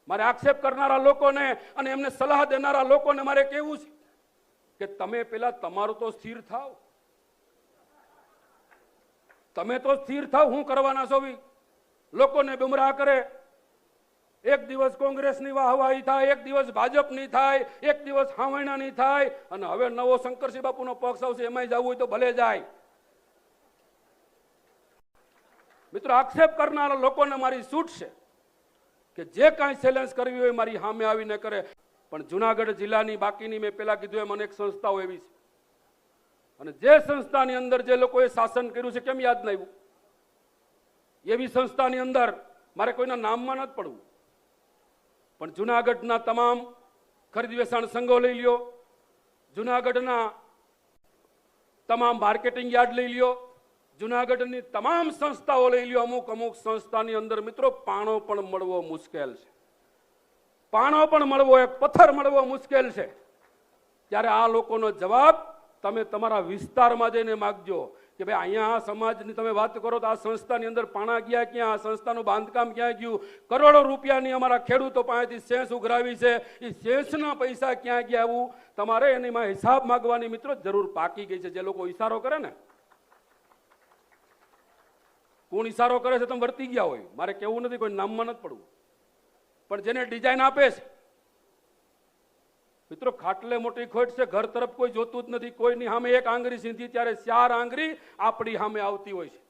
મારે આક્ષેપ કરનારા લોકોને અને એમને સલાહ દેનારા લોકોને મારે કહેવું છે કે તમે પેલા તમારું તો સ્થિર થાવ, તમે તો સ્થિર થાવ. હું કરવાના છો? લોકોને ગુમરાહ કરે. એક દિવસ કોંગ્રેસની વાહવાહી થાય, એક દિવસ ભાજપની થાય, એક દિવસ હાવણાની થાય, અને હવે નવો શંકરસિંહ બાપુનો પક્ષ આવશે, એમાંય જવું હોય તો ભલે જાય. મિત્રો, આક્ષેપ કરનારા લોકોને મારી છૂટ છે કે જે કાંઈ ચેલેન્જ કરવી હોય મારી સામે આવીને કરે. પણ જુનાગઢ જિલ્લાની બાકીની મેં પેલા કીધું એમ અનેક સંસ્થાઓ એવી છે, અને જે સંસ્થાની અંદર જે લોકોએ શાસન કર્યું છે, કેમ યાદ ન આવ્યું? એવી સંસ્થાની અંદર મારે કોઈના નામમાં નથી પડવું, પણ જુનાગઢના તમામ ખરીદ વેચાણ સંઘો લઈ લ્યો, જુનાગઢના તમામ માર્કેટિંગ યાર્ડ લઈ લ્યો, જુનાગઢની તમામ સંસ્થાઓ લઈ લ્યો. અમુક સંસ્થાની અંદર મિત્રો પાણો પણ મળવો મુશ્કેલ છે. પાણો પણ મળવો, એક પથ્થર મળવો મુશ્કેલ છે. ત્યારે આ લોકોનો જવાબ તમે તમારા વિસ્તારમાં જઈને માગજો કે ભાઈ અહીંયા આ સમાજની તમે વાત કરો તો આ સંસ્થાની અંદર પાણા ગયા ક્યાં, આ સંસ્થાનું બાંધકામ ક્યાં ગયું, કરોડો રૂપિયાની અમારા ખેડૂતો પાસેથી સેસ ઉઘરાવી છે, એ સેસના પૈસા ક્યાં ગયા, એવું તમારે એનીમાં હિસાબ માંગવાની મિત્રો જરૂર પાકી ગઈ છે. જે લોકો ઈશારો કરે ને, કોણ ઈશારો કરે છે તમે વર્તી ગયા હોય, મારે કેવું નથી, કોઈ નામમાં નથી પડવું, પણ જેને ડિઝાઇન આપે છે મિત્રો, ખાટલે મોટી ખોટ છે. ઘર તરફ કોઈ જોતું જ નથી. કોઈની સામે એક આંગળી સીધી ત્યારે 4 આંગળી આપણી સામે આવતી હોય છે.